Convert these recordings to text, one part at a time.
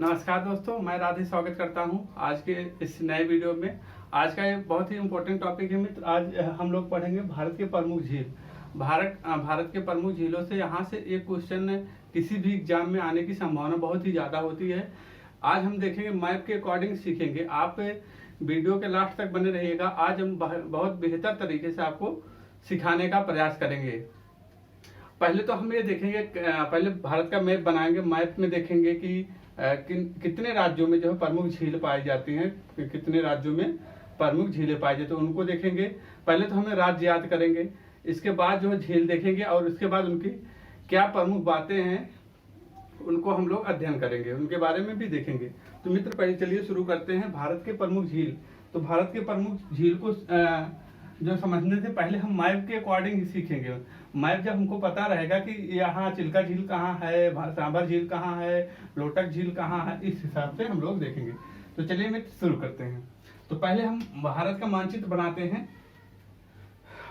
नमस्कार दोस्तों, मैं राधे स्वागत करता हूं आज के इस नए वीडियो में। आज का एक बहुत ही इम्पोर्टेंट टॉपिक है मित्र। आज हम लोग पढ़ेंगे भारत के प्रमुख झील। भारत के प्रमुख झीलों से यहाँ से एक क्वेश्चन किसी भी एग्जाम में आने की संभावना बहुत ही ज़्यादा होती है। आज हम देखेंगे, मैप के अकॉर्डिंग सीखेंगे। आप वीडियो के लास्ट तक बने रहिएगा। आज हम बहुत बेहतर तरीके से आपको सिखाने का प्रयास करेंगे। पहले तो हम ये देखेंगे, पहले भारत का मैप बनाएंगे। मैप में देखेंगे कि कितने राज्यों में जो है प्रमुख झील पाई जाती हैं, कितने राज्यों में प्रमुख झीलें पाई जाती हैं उनको देखेंगे। पहले तो हमें राज्य याद करेंगे, इसके बाद जो है झील देखेंगे और उसके बाद उनकी क्या प्रमुख बातें हैं उनको हम लोग अध्ययन करेंगे, उनके बारे में भी देखेंगे। तो मित्र पहले चलिए शुरू करते हैं भारत के प्रमुख झील। तो भारत के प्रमुख झील को जो समझने से पहले हम मैप के अकॉर्डिंग ही सीखेंगे। मैप जब हमको पता रहेगा कि यहाँ चिल्का झील कहाँ है, सांभर झील कहाँ है, लोटक झील कहाँ है, इस हिसाब से हम लोग देखेंगे। तो चलिए मित्र शुरू करते हैं। तो पहले हम भारत का मानचित्र बनाते हैं।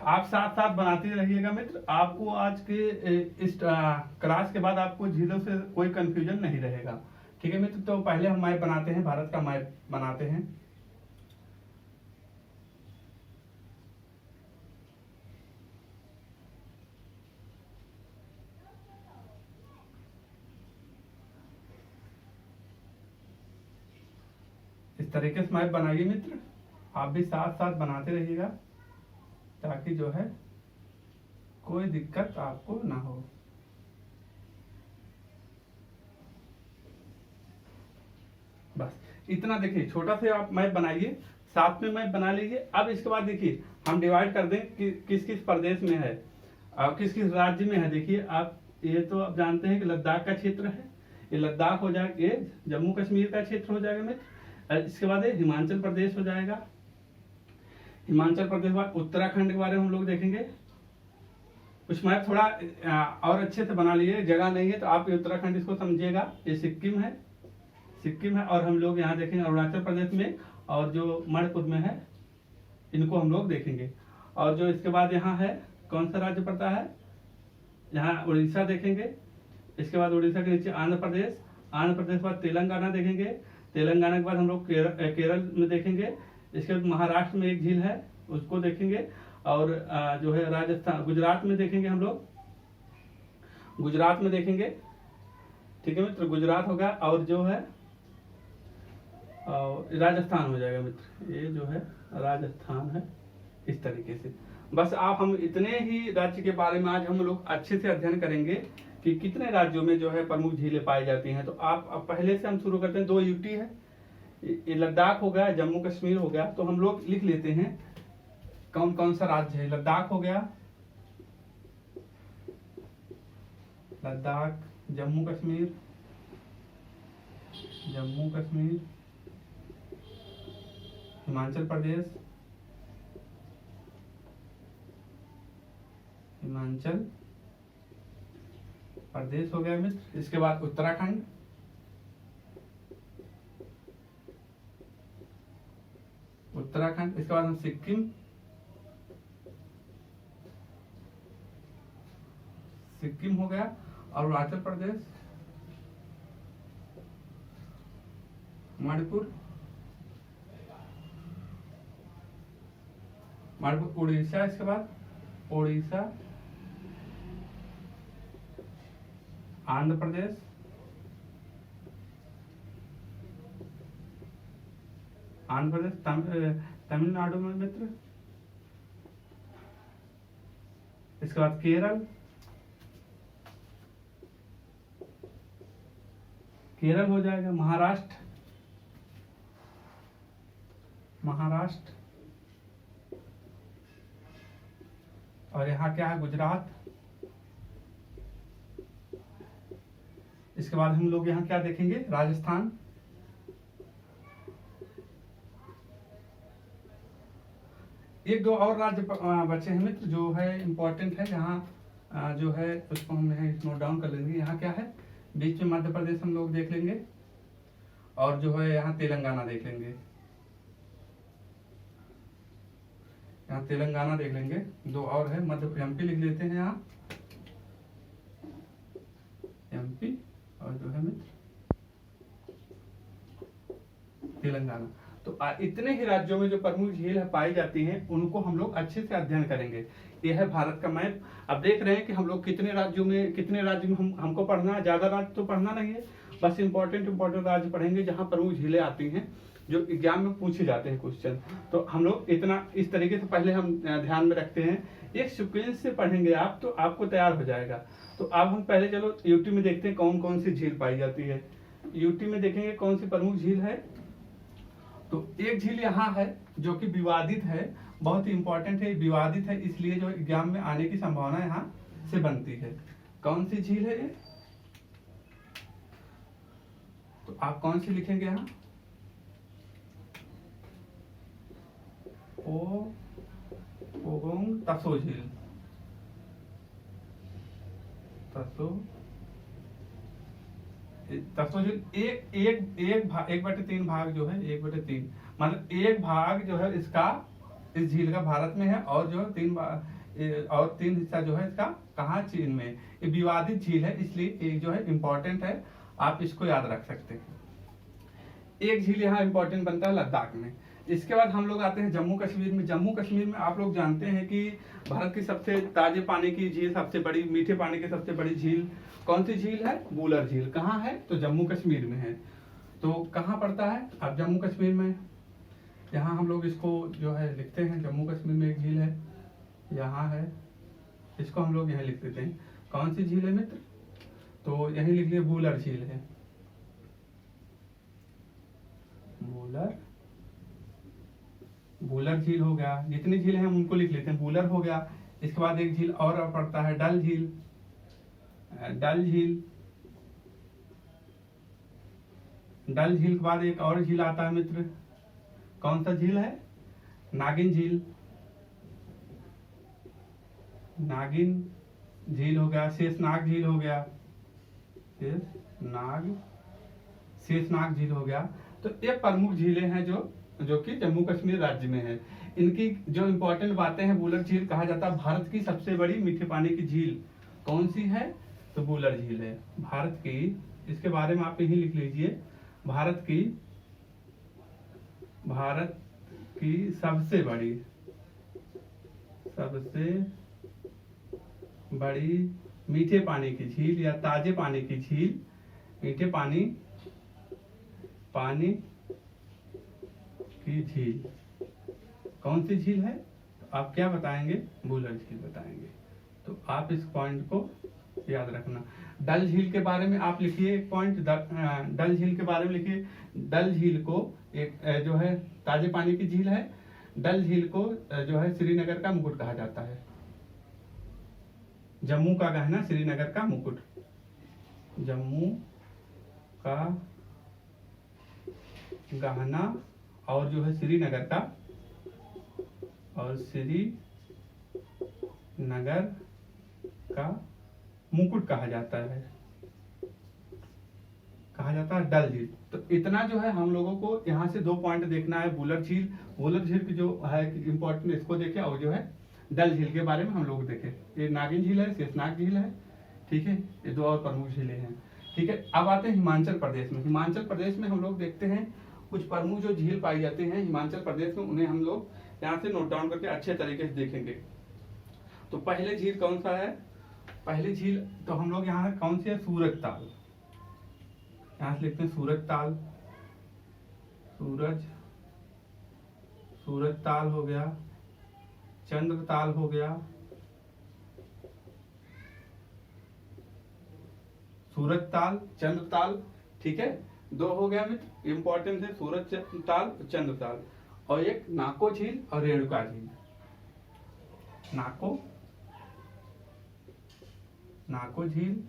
आप साथ साथ बनाते रहिएगा मित्र। आपको आज के इस क्लास के बाद आपको झीलों से कोई कंफ्यूजन नहीं रहेगा, ठीक है मित्र। तो पहले हम मैप बनाते हैं, भारत का मैप बनाते हैं। इस तरीके से मैप बनाइए मित्र। आप भी साथ साथ बनाते रहिएगा ताकि जो है कोई दिक्कत आपको ना हो। बस इतना देखिए, छोटा से आप मैप बनाइए, साथ में मैप बना लीजिए। अब इसके बाद देखिए हम डिवाइड कर दें कि किस किस प्रदेश में है और किस किस राज्य में है। देखिए आप, ये तो आप जानते हैं कि लद्दाख का क्षेत्र है, ये लद्दाख हो जाएगा, ये जम्मू कश्मीर का क्षेत्र हो जाएगा मित्र। इसके बाद ये हिमाचल प्रदेश हो जाएगा। हिमाचल प्रदेश के बाद उत्तराखंड के बारे में हम लोग देखेंगे। कुछ मैप थोड़ा और अच्छे से बना लिए, जगह नहीं है तो आप ये उत्तराखंड इसको समझिएगा। ये सिक्किम है, सिक्किम है। और हम लोग यहाँ देखेंगे अरुणाचल प्रदेश में, और जो मणिपुर में है इनको हम लोग देखेंगे। और जो इसके बाद यहाँ है, कौन सा राज्य पड़ता है, यहाँ उड़ीसा देखेंगे। इसके बाद उड़ीसा के नीचे आंध्र प्रदेश, आंध्र प्रदेश के बाद तेलंगाना देखेंगे। तेलंगाना के बाद हम लोग केरल में देखेंगे। इसके बाद महाराष्ट्र में एक झील है उसको देखेंगे। और जो है राजस्थान, गुजरात में देखेंगे हम लोग, गुजरात में देखेंगे, ठीक है मित्र। गुजरात होगा और जो है राजस्थान हो जाएगा मित्र। ये जो है राजस्थान है। इस तरीके से बस हम इतने ही राज्य के बारे में आज हम लोग अच्छे से अध्ययन करेंगे कि कितने राज्यों में जो है प्रमुख झीलें पाई जाती हैं। तो आप पहले से हम शुरू करते हैं। 2 यूटी है, ये लद्दाख हो गया, जम्मू कश्मीर हो गया। तो हम लोग लिख लेते हैं कौन कौन सा राज्य है। लद्दाख हो गया, लद्दाख, जम्मू कश्मीर, जम्मू कश्मीर, हिमाचल प्रदेश, हिमाचल प्रदेश हो गया मित्र। इसके बाद उत्तराखंड, उत्तराखंड। इसके बाद हम सिक्किम, सिक्किम हो गया। और अरुणाचल प्रदेश, मणिपुर, मणिपुर, उड़ीसा। इसके बाद उड़ीसा, आंध्र प्रदेश, आंध्र प्रदेश, तमिलनाडु में मित्र। इसके बाद केरल, केरल हो जाएगा। महाराष्ट्र, महाराष्ट्र। और यहाँ क्या है, गुजरात। इसके बाद हम लोग यहाँ क्या देखेंगे, राजस्थान। एक दो और राज्य बचे हैं मित्र जो है इम्पोर्टेंट है, जहाँ जो है उसको हम यहाँ नोट डाउन कर लेंगे। यहाँ क्या है, बीच में मध्य प्रदेश हम लोग देख लेंगे, और जो है यहाँ तेलंगाना देख लेंगे। यहाँ तेलंगाना देख लेंगे, दो और है, मध्य एमपी लिख लेते हैं यहाँ, एमपी, और जो है मित्र तेलंगाना। तो इतने ही राज्यों में जो प्रमुख झील है पाई जाती हैं उनको हम लोग अच्छे से अध्ययन करेंगे। यह है भारत का मैप। अब देख रहे हैं कि हम लोग कितने राज्य में हमको पढ़ना है। ज्यादा राज्य तो पढ़ना नहीं है, बस इंपॉर्टेंट राज्य पढ़ेंगे जहाँ प्रमुख झीलें आती हैं, जो एग्जाम में पूछे जाते हैं क्वेश्चन। तो हम लोग इतना इस तरीके से पहले हम ध्यान में रखते हैं, एक सीक्वेंस से पढ़ेंगे आप तो आपको तैयार हो जाएगा। तो अब हम पहले चलो यूटी में देखते हैं कौन कौन सी झील पाई जाती है। यूटी में देखेंगे कौन सी प्रमुख झील है। तो एक झील यहाँ है जो कि विवादित है, बहुत ही इंपॉर्टेंट है, विवादित है, इसलिए जो एग्जाम में आने की संभावना यहाँ से बनती है। कौन सी झील है ये? तो आप कौन सी लिखेंगे यहाँ? पोगोंग तसो झील, तसो झील एक बटे तीन भाग जो है, 1/3 मतलब एक भाग जो है इसका इस झील का भारत में है, और जो तीन हिस्सा जो है इसका कहाँ, चीन में। ये विवादित झील है, इसलिए एक जो है इंपॉर्टेंट है, आप इसको याद रख सकते हैं। एक झील यहाँ इंपॉर्टेंट बनता है लद्दाख में। इसके बाद हम लोग आते हैं जम्मू कश्मीर में। जम्मू कश्मीर में आप लोग जानते हैं कि भारत की सबसे ताजे पानी की झील, सबसे बड़ी मीठे पानी की सबसे बड़ी झील कौन सी झील है? वूलर झील। कहाँ है? तो जम्मू कश्मीर में है। तो कहाँ पड़ता है? अब जम्मू कश्मीर में, यहाँ हम लोग इसको जो है लिखते हैं, जम्मू कश्मीर में एक झील है, यहाँ है, इसको हम लोग यहाँ लिख देते हैं। कौन सी झील है मित्र? तो यही लिख लिए, वूलर झील है। वूलर झील हो गया। जितनी झील हैं हम उनको लिख लेते हैं। वूलर हो गया। इसके बाद एक झील और पड़ता है, डल झील। डल झील के बाद एक और झील आता है मित्र, कौन सा झील है? नागिन झील। नागिन झील हो गया। शेषनाग झील हो गया, शेषनाग झील हो गया। तो ये प्रमुख झीलें हैं जो कि जम्मू कश्मीर राज्य में है। इनकी जो इंपॉर्टेंट बातें हैं, वूलर झील कहा जाता है भारत की सबसे बड़ी मीठे पानी की झील। कौन सी है? तो वूलर झील है भारत की। इसके बारे में आप यही लिख लीजिए, भारत की सबसे बड़ी मीठे पानी की झील या ताजे पानी की झील, मीठे पानी की झील कौन सी झील है? आप क्या बताएंगे? वूलर झील बताएंगे। तो आप इस पॉइंट को याद रखना। डल झील के बारे में आप लिखिए एक पॉइंट, डल झील के बारे में लिखिए। डल झील को एक जो है ताजे पानी की झील है। डल झील को जो है श्रीनगर का मुकुट कहा जाता है। जम्मू का गहना, श्रीनगर का मुकुट। जम्मू का गहना और जो है श्रीनगर का, और श्रीनगर का मुकुट कहा जाता है डल झील। तो इतना जो है हम लोगों को यहाँ से 2 पॉइंट देखना है। वूलर झील की जो है इंपॉर्टेंट, इसको देखे, और जो है डल झील के बारे में हम लोग देखे। ये नागिन झील है, शेषनाग झील है, ठीक है, ये 2 और प्रमुख झीलें हैं, ठीक है। अब आते हैं हिमाचल प्रदेश में। हिमाचल प्रदेश में हम लोग देखते हैं कुछ प्रमुख जो झील पाई जाती हैं हिमाचल प्रदेश में, उन्हें हम लोग यहाँ से नोट डाउन करके अच्छे तरीके से देखेंगे। तो पहले झील कौन सा है? पहली झील तो हम लोग यहाँ कौन सी है? सूरजताल। यहाँ से लिखते हैं सूरजताल। सूरजताल हो गया, चंद्रताल हो गया, सूरजताल, चंद्रताल, ठीक है, 2 हो गया मित्र, इंपॉर्टेंट है, सूरजताल, चंद्रताल। और एक नाको झील और रेणुका झील। नाको झील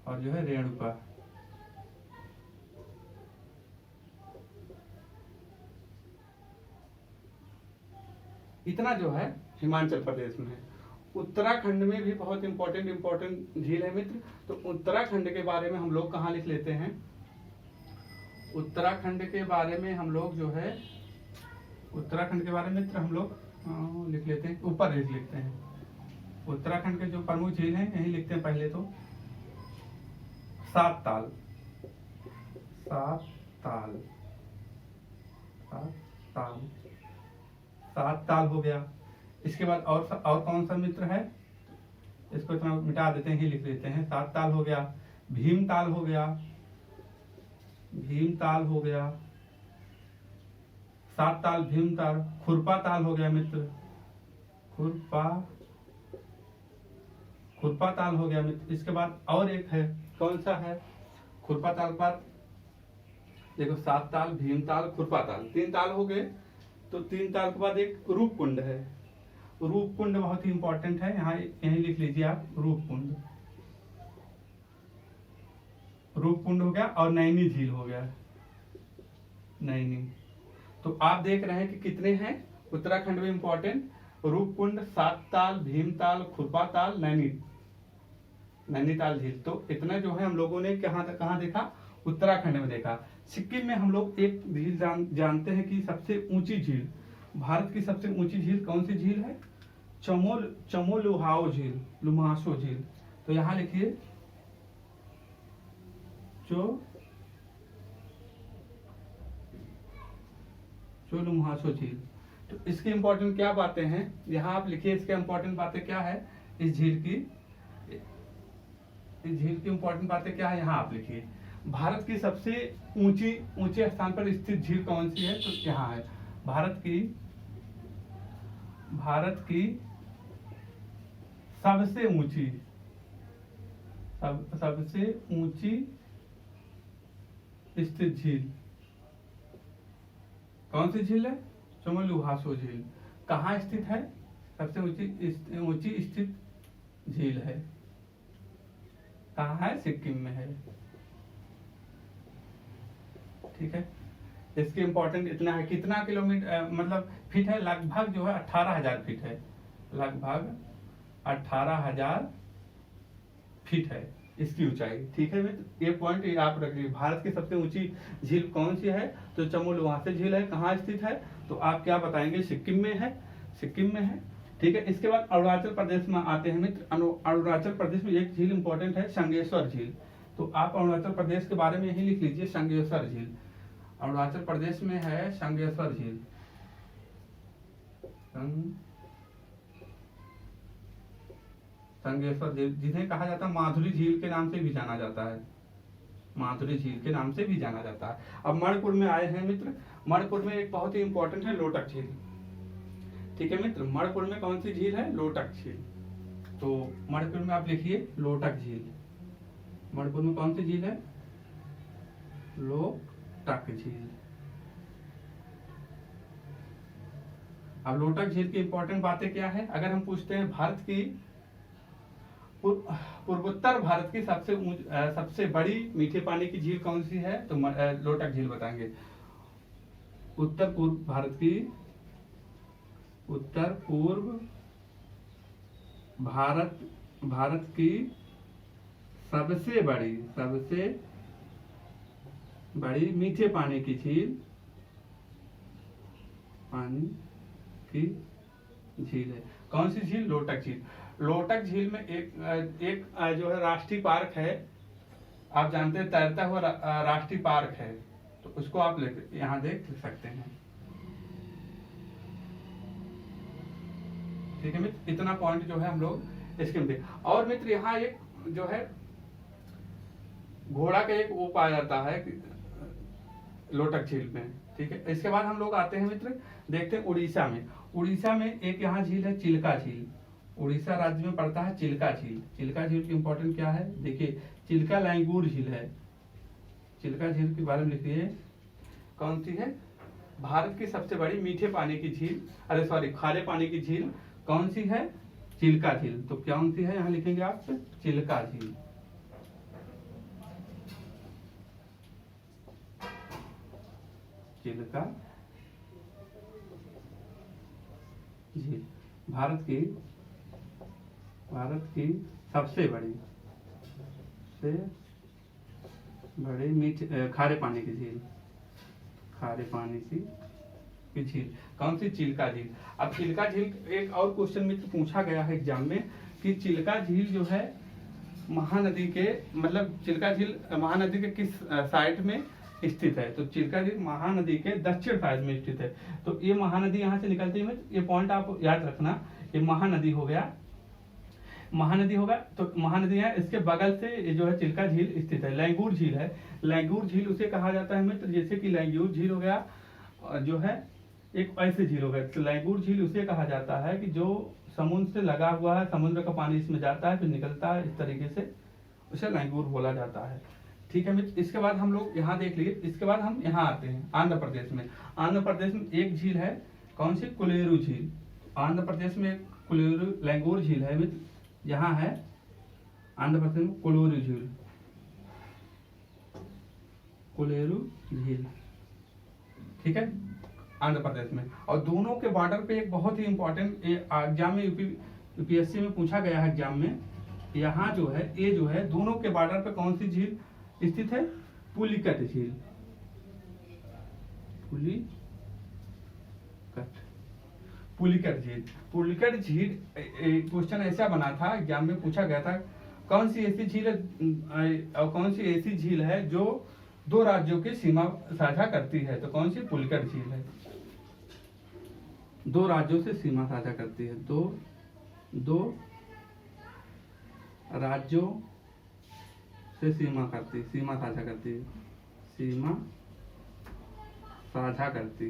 और जो है रेणुका। इतना जो है हिमाचल प्रदेश में है। उत्तराखंड में भी बहुत इंपॉर्टेंट झील है मित्र। तो उत्तराखंड के बारे में हम लोग कहाँ लिख लेते हैं? उत्तराखंड के बारे में हम लोग जो है, उत्तराखंड के बारे में मित्र हम लोग लिख लेते हैं, ऊपर लिख लेते हैं। उत्तराखंड के जो प्रमुख झील हैं यही लिखते हैं। पहले तो सात ताल, सात ताल, सात ताल हो गया। इसके बाद और कौन सा मित्र है, इसको इतना मिटा देते हैं, ही लिख लेते हैं। सात ताल हो गया, भीम ताल हो गया, भीम ताल हो गया, सात ताल भीम ताल, खुरपा ताल हो गया मित्र, खुरपा ताल हो गया मित्र। इसके बाद और एक है, कौन सा है, खुरपा ताल पर देखो, सात ताल भीम ताल खुरपा ताल, तीन ताल हो गए। तो तीन ताल के बाद एक रूप कुंड है, रूप कुंड बहुत ही इंपॉर्टेंट है, यहाँ यहीं लिख लीजिए आप, रूप कुंड, रूप कुंड हो गया। और नैनी झील हो गया, नैनी। तो आप देख रहे हैं कि कितने हैं उत्तराखंड में इंपॉर्टेंट, रूप कुंड, सात ताल, भीम ताल, खुरपा ताल, नैनीताल झील। तो इतना जो है हम लोगों ने कहाँ देखा, उत्तराखंड में देखा। सिक्किम में हम लोग एक झील जानते हैं कि सबसे ऊंची झील, भारत की सबसे ऊंची झील कौन सी झील है, चमोलुहाओ झील, लुम्हासो झील। तो यहाँ लिखिए लुम्हासो झील। तो इसकी इंपॉर्टेंट क्या बातें हैं, यहाँ आप लिखिए, इसके इंपॉर्टेंट बातें क्या है, इस झील की इंपॉर्टेंट बातें क्या है, यहाँ आप लिखिए। भारत की सबसे ऊंचे स्थान पर स्थित झील कौन सी है, तो यहाँ है, भारत की सबसे ऊंची स्थित झील कौन सी झील है, चमोलुहासो झील। कहाँ स्थित है, सबसे ऊंची स्थित झील है, कहाँ है, सिक्किम में है। ठीक है, इसके इंपॉर्टेंट इतना है, कितना किलोमीटर मतलब फीट है, लगभग जो है 18,000 फीट है, लगभग 18,000 फीट है इसकी ऊंचाई। ठीक है मित्र, ये पॉइंट आप रख लीजिए। भारत की सबसे ऊंची झील कौन सी है, तो चमोलुहासो झील है। कहाँ स्थित है, तो आप क्या बताएंगे, सिक्किम में है, सिक्किम में है। ठीक है, इसके बाद अरुणाचल प्रदेश में आते हैं मित्र। अरुणाचल प्रदेश में एक झील इंपॉर्टेंट है, संगेश्वर झील। तो आप अरुणाचल प्रदेश के बारे में यही लिख लीजिए, संगेश्वर झील। अरुणाचल प्रदेश में है संगेश्वर झील, संगेश्वर झील, जिन्हें कहा जाता है माधुरी झील के नाम से भी जाना जाता है, माधुरी झील के नाम से भी जाना जाता है। अब मणिपुर में आए हैं मित्र। मणिपुर में एक बहुत ही इंपॉर्टेंट है, लोटक झील। ठीक है मित्र, मणिपुर में कौन सी झील है, लोटक झील। तो मणिपुर में आप लिखिए लोटक झील, मणिपुर में कौन सी झील है, लोटक झील। अब लोटक झील की इंपॉर्टेंट बातें क्या है, अगर हम पूछते हैं भारत की पूर्वोत्तर भारत की सबसे बड़ी मीठे पानी की झील कौन सी है, तो लोटक झील बताएंगे। उत्तर पूर्व भारत की सबसे बड़ी मीठे पानी की झील है। कौन सी झील, लोटक झील। लोटक झील में एक जो है राष्ट्रीय पार्क है, आप जानते हैं तैरता हुआ राष्ट्रीय पार्क है, तो उसको आप यहाँ देख सकते हैं। ठीक है मित्र, इतना पॉइंट जो है हम लोग इसके में। और मित्र यहाँ एक जो है घोड़ा का एक वो पाया जाता है लोटक झील में। ठीक है, इसके बाद हम लोग आते हैं मित्र, देखते हैं उड़ीसा में। उड़ीसा में एक यहाँ झील है, चिल्का झील। उड़ीसा राज्य में पड़ता है चिल्का झील। चिल्का झील की इंपॉर्टेंट क्या है, देखिए, चिल्का लाइंगूर झील है। चिल्का झील के बारे में लिखिए, कौन सी है, भारत की सबसे बड़ी मीठे पानी की झील, खारे पानी की झील कौन सी है, चिल्का झील। तो कौन सी है, यहाँ लिखेंगे आप, चिल्का झील। चिल्का झील भारत की सबसे बड़ी मीठे खारे पानी की झील, खारे पानी की झील कौन सी, चिल्का झील। अब चिल्का झील एक और क्वेश्चन मित्र पूछा गया है एग्जाम में कि चिल्का झील जो है महानदी के, मतलब चिल्का झील महानदी के किस साइड में स्थित है। तो चिल्का झील महानदी के दक्षिण साइड में स्थित है। तो ये महानदी यहाँ से निकलती है, ये पॉइंट आप याद रखना, ये महानदी हो गया, महानदी होगा। तो महानदी है, इसके बगल से ये जो है चिल्का झील स्थित है। लैंगूर झील है, लैंगूर झील उसे कहा जाता है मित्र, जैसे कि लैंगूर झील हो गया जो है एक ऐसे झील हो गया। तो लैंगूर झील उसे कहा जाता है कि जो समुद्र से लगा हुआ है, समुद्र का पानी इसमें जाता है फिर निकलता है, इस तरीके से उसे लैंगूर बोला जाता है। ठीक है मित्र, इसके बाद हम लोग यहाँ देख लिए। इसके बाद हम यहाँ आते हैं आंध्र प्रदेश में। आंध्र प्रदेश में एक झील है, कौन सी? कोलेरू झील। आंध्र प्रदेश में एक कोलेरू लैंगूर झील है मित्र, यहाँ है आंध्र प्रदेश में कोलेरू झील, कोलेरू झील। ठीक है, आंध्र प्रदेश में। और दोनों के बॉर्डर पे एक बहुत ही इंपॉर्टेंट एग्जाम में यूपीएससी में पूछा गया है एग्जाम में, यहाँ जो है ये जो है दोनों के बॉर्डर पे कौन सी झील स्थित है? पुलिकट झील, पुलिकट झील। पुलिकट झील क्वेश्चन ऐसा बना था एग्जाम में, पूछा गया था कौन सी ऐसी झील है और कौन सी ऐसी झील है जो दो राज्यों की सीमा साझा करती है? तो कौन सी? पुलिकट झील है, दो राज्यों से सीमा साझा करती है, दो राज्यों से सीमा साझा करती है, सीमा साझा करती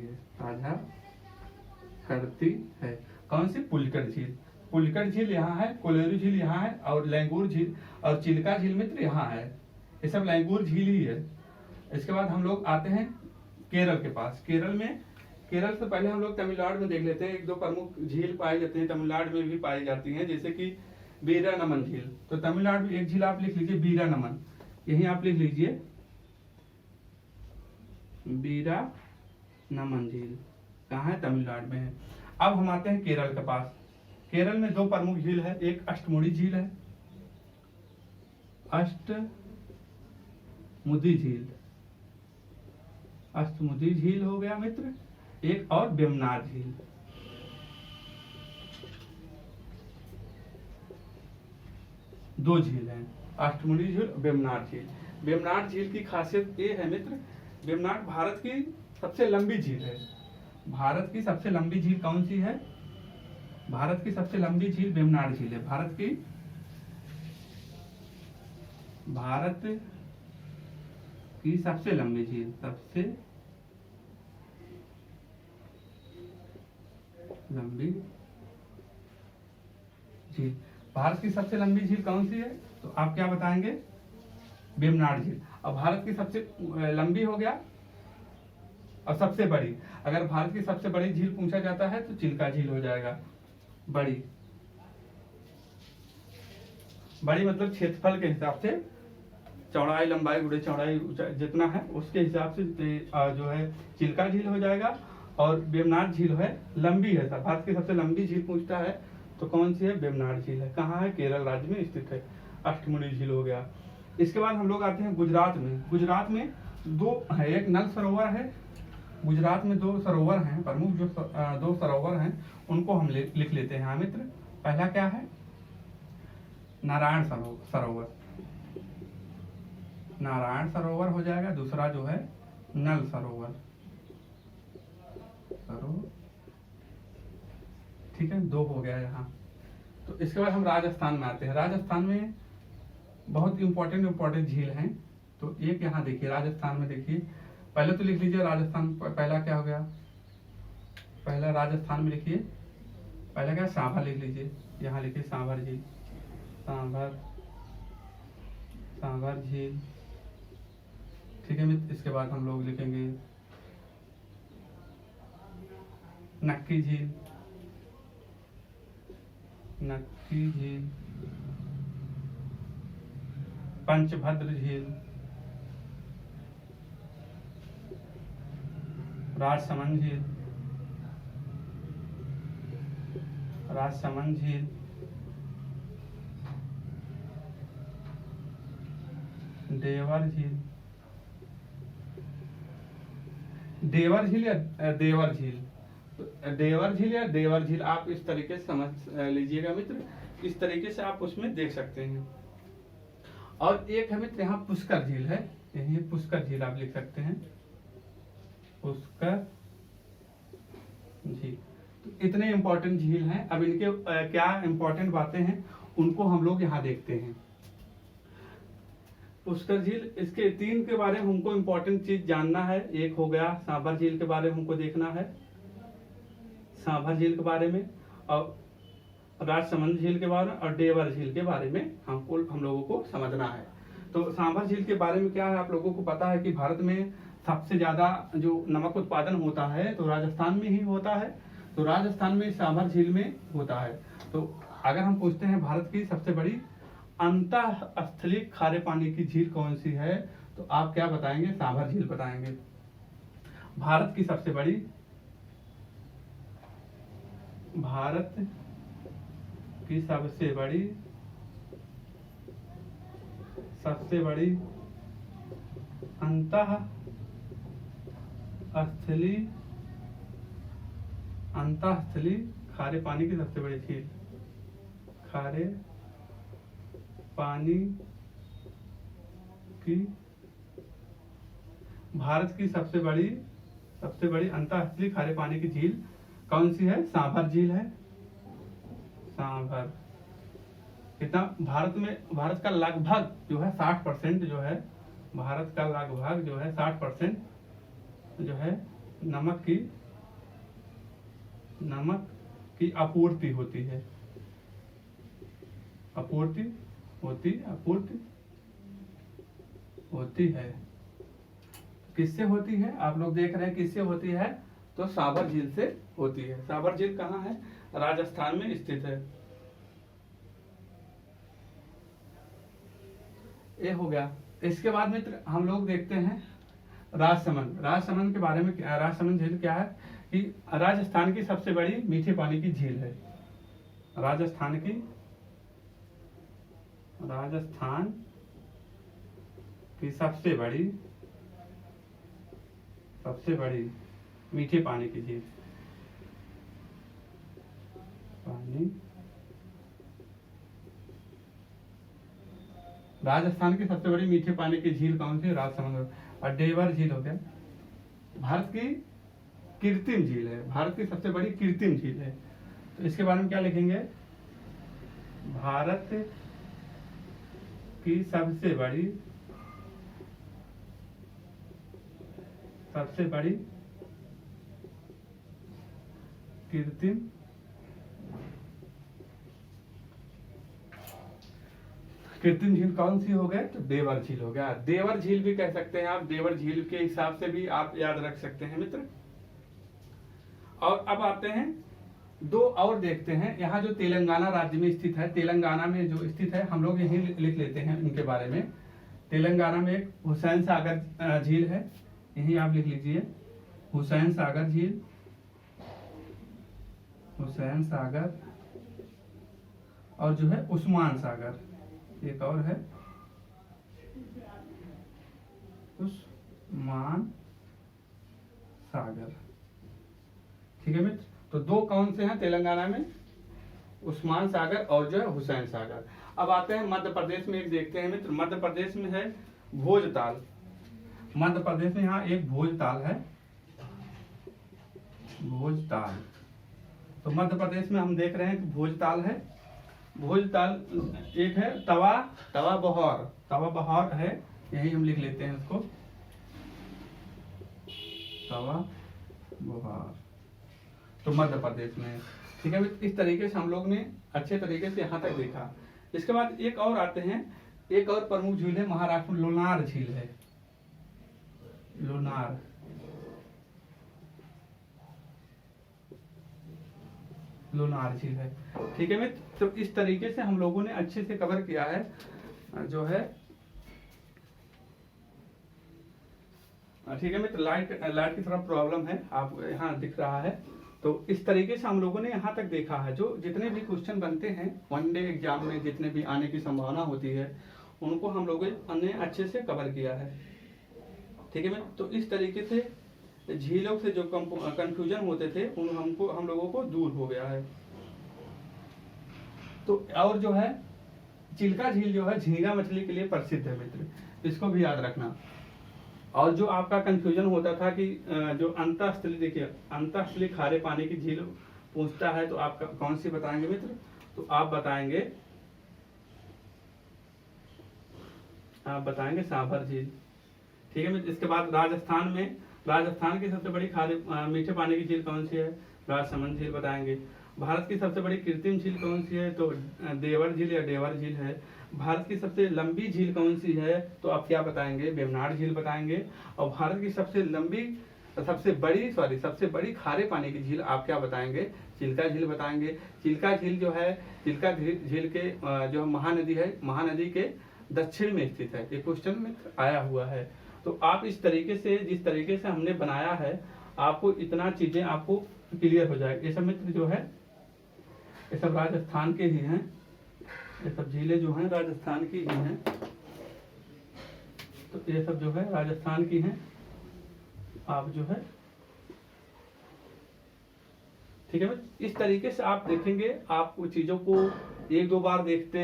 है। कौन सी? पुलिकट झील। पुलिकट झील यहाँ है, कोलेरू झील यहाँ है, और लैंगूर झील और चिल्का झील मित्र यहाँ है। ये सब लैंगूर झील ही है। इसके बाद हम लोग आते हैं केरल के पास। केरल से पहले हम लोग तमिलनाडु में देख लेते हैं। एक दो प्रमुख झील पाए जाते हैं, तमिलनाडु में भी पाई जाती हैं, जैसे कि वीरानमन झील। तो तमिलनाडु में एक झील आप लिख लीजिए वीरानमन, यही आप लिख लीजिए वीरानमन झील, कहाँ है? तमिलनाडु में है। अब हम आते हैं केरल के पास। केरल में दो प्रमुख झील है, एक अष्टमुडी झील है, अष्टमुडी झील हो गया मित्र, एक और वेम्बनाड झील। दो झील हैं, अष्टमुडी झील, वेम्बनाड झील। वेम्बनाड झील की खासियत ये है मित्र, वेम्बनाड भारत की सबसे लंबी झील है। भारत की सबसे लंबी झील कौन सी है? भारत की सबसे लंबी झील वेम्बनाड झील है। भारत की सबसे लंबी झील, भारत की सबसे लंबी झील कौन सी है? तो आप क्या बताएंगे? वेम्बनाड झील। अब भारत की सबसे लंबी हो गया और सबसे बड़ी, अगर भारत की सबसे बड़ी झील पूछा जाता है तो चिल्का झील हो जाएगा। बड़ी मतलब क्षेत्रफल के हिसाब से, चौड़ाई लंबाई गुणे चौड़ाई जितना है उसके हिसाब से जो है चिल्का झील हो जाएगा। और वेम्बनाड झील है लंबी है, भारत की सबसे लंबी झील पूछता है तो कौन सी है? वेम्बनाड झील है। कहाँ है? केरल राज्य में स्थित है। अष्टमुडी झील हो गया। इसके बाद हम लोग आते हैं गुजरात में। गुजरात में दो है, एक नल सरोवर है। गुजरात में दो सरोवर हैं, प्रमुख जो दो सरोवर हैं उनको हम लिख लेते हैं मित्र। पहला क्या है? नारायण सरोवर, नारायण सरोवर हो जाएगा। दूसरा जो है नल सरोवर, ठीक है, दो हो गया यहाँ। तो इसके बाद हम राजस्थान में आते हैं। राजस्थान में बहुत इंपॉर्टेंट झील हैं। तो एक यहाँ देखिए, राजस्थान में देखिए, पहले तो लिख लीजिए राजस्थान। पहला क्या हो गया? पहला राजस्थान में लिखिए, पहला क्या? सांभर लिख लीजिए, यहाँ लिखिए सांभर झील, सांभर झील, ठीक है मित्र। इसके बाद हम लोग लिखेंगे नक्की झील, पंचभद्र झील, राजसमंद झील, देवर झील या देवर झील। देवर झील आप इस तरीके से समझ लीजिएगा मित्र, इस तरीके से आप उसमें देख सकते हैं। और एक है मित्र यहाँ पुष्कर झील है, यही है पुष्कर झील, आप लिख सकते हैं पुष्कर झील। तो इतने इंपॉर्टेंट झील हैं। अब इनके क्या इंपॉर्टेंट बातें हैं उनको हम लोग यहाँ देखते हैं। पुष्कर झील, इसके 3 के बारे में हमको इम्पोर्टेंट चीज जानना है। एक हो गया सांभर झील के बारे में हमको देखना है, सांभर झील के बारे में, और राजसमंद झील के बारे में, और देवर झील के बारे में हम लोगों को समझना है। तो सांभर झील के बारे में क्या है, आप लोगों को पता है कि भारत में सबसे ज्यादा जो नमक उत्पादन होता है तो राजस्थान में ही होता है। तो राजस्थान में सांभर झील में होता है। तो अगर हम पूछते हैं भारत की सबसे बड़ी अंतःस्थलीय खारे पानी की झील कौन सी है, तो आप क्या बताएंगे, सांभर झील बताएंगे। भारत की सबसे बड़ी अंतःस्थलीय खारे पानी की सबसे बड़ी झील, खारे पानी की भारत की सबसे बड़ी अंतःस्थलीय खारे पानी की झील कौन सी है, सांभर झील है। सांभर कितना, भारत का लगभग जो है 60% जो है, भारत का लगभग जो है 60% जो है नमक की आपूर्ति होती है। आपूर्ति होती है। किससे होती है, आप लोग देख रहे हैं किससे होती है, तो सांभर झील से होती है। सांभर झील कहाँ है, राजस्थान में स्थित है। ये हो गया। इसके बाद मित्र हम लोग देखते हैं राजसमंद के बारे में। राजसमंद झील क्या है कि राजस्थान की सबसे बड़ी मीठे पानी की झील है। राजस्थान की सबसे बड़ी मीठे पानी की झील, राजस्थान की सबसे बड़ी मीठे पानी की झील कौन सी, राजसमंद। और देवर झील हो गया, भारत की कृत्रिम झील है, भारत की सबसे बड़ी कृत्रिम झील है। तो इसके बारे में क्या लिखेंगे, भारत की सबसे बड़ी कृत्रिम झील कौन सी हो गए, तो देवर झील हो गया। देवर झील भी कह सकते हैं आप, देवर झील के हिसाब से भी आप याद रख सकते हैं मित्र। और अब आते हैं 2 और देखते हैं। यहाँ जो तेलंगाना राज्य में स्थित है, तेलंगाना में जो स्थित है, हम लोग यही लिख लेते हैं इनके बारे में। तेलंगाना में एक हुसैन सागर झील है, यही आप लिख लीजिए, हुसैन सागर झील, हुसैन सागर। और जो है उस्मान सागर, एक और है उस्मान सागर। ठीक है मित्र, तो 2 कौन से हैं तेलंगाना में, उस्मान सागर और जो है हुसैन सागर। अब आते हैं मध्य प्रदेश में, एक देखते हैं मित्र। मध्य प्रदेश में है भोजताल। मध्य प्रदेश में यहाँ एक भोजताल है, भोजताल। तो मध्य प्रदेश में हम देख रहे हैं कि भोजताल है। भोजताल एक है तवा बहौर है, यही हम लिख लेते हैं इसको, तवा बहौर। तो मध्य प्रदेश में, ठीक है। इस तरीके से हम लोग ने अच्छे तरीके से यहाँ तक देखा। इसके बाद एक और आते हैं, एक और प्रमुख झील है महाराष्ट्र में, लोनार झील है, लोनार झील है। ठीक है मित्र, तो इस तरीके से हम लोगों ने अच्छे से कवर किया है जो है। ठीक है मित्र, लाइट की थोड़ा प्रॉब्लम है, आप यहाँ दिख रहा है। तो इस तरीके से हम लोगों ने यहाँ तक देखा है, जो जितने भी क्वेश्चन बनते हैं वनडे एग्जाम में, जितने भी आने की संभावना होती है, उनको हम लोगों ने अच्छे से कवर किया है। ठीक है मित्र, तो इस तरीके से झीलों से जो कंफ्यूजन होते थे हम लोगों को दूर हो गया है। तो और जो है चिल्का झील जो है झींगा मछली के लिए प्रसिद्ध है मित्र, इसको भी याद रखना। और जो आपका कंफ्यूजन होता था कि जो अंतःस्थली, देखिए अंतःस्थली खारे पानी की झील पूछता है तो आप कौन सी बताएंगे मित्र? तो आप बताएंगे सांभर झील। ठीक है मित्र। इसके बाद राजस्थान की सबसे बड़ी खारे मीठे पानी की झील कौन सी है? राजसमंद झील बताएंगे। भारत की सबसे बड़ी कृत्रिम झील कौन सी है? तो देवर झील या डेवर झील है। भारत की सबसे लंबी झील कौन सी है? तो आप क्या बताएंगे? वेम्बनाड झील बताएंगे। और भारत की सबसे बड़ी खारे पानी की झील आप क्या बताएंगे? चिल्का झील बताएंगे। चिल्का झील के जो महानदी है, महानदी के दक्षिण में स्थित है। ये क्वेश्चन में आया हुआ है। तो आप जिस तरीके से हमने बनाया है, आपको इतना चीजें आपको क्लियर हो जाएगा। ये सब मित्र जो है ये सब राजस्थान के ही हैं, ये सब झीलें जो हैं राजस्थान की ही हैं। तो ये सब जो है राजस्थान की हैं। आप जो है ठीक है, इस तरीके से आप देखेंगे। आप चीजों को एक दो बार देखते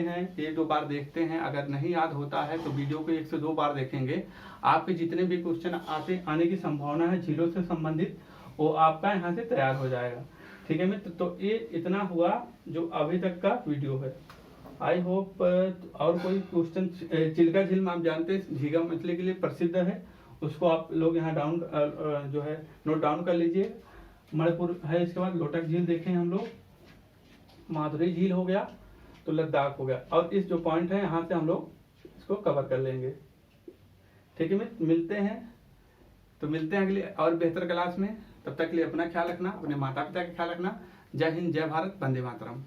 हैं, अगर नहीं याद होता है तो वीडियो को 1 से 2 बार देखेंगे। आपके जितने भी क्वेश्चन आने की संभावना है झीलों से संबंधित, वो आपका यहाँ से तैयार हो जाएगा। ठीक है मित्र। तो ये इतना हुआ जो अभी तक का वीडियो है। आई होप और कोई क्वेश्चन। चिल्का झील में आप जानते हैं झींगा मछली के लिए प्रसिद्ध है, उसको आप लोग यहाँ जो है नोट डाउन कर लीजिए। मणिपुर है। इसके बाद लोटक झील देखें हम लोग, माधुरी झील हो गया, तो लद्दाख हो गया। और इस जो पॉइंट है यहाँ से हम लोग इसको कवर कर लेंगे। ठीक है मित्र, मिलते हैं अगले और बेहतर क्लास में। तब तक के लिए अपना ख्याल रखना, अपने माता पिता का ख्याल रखना। जय हिंद, जय भारत, वंदे मातरम।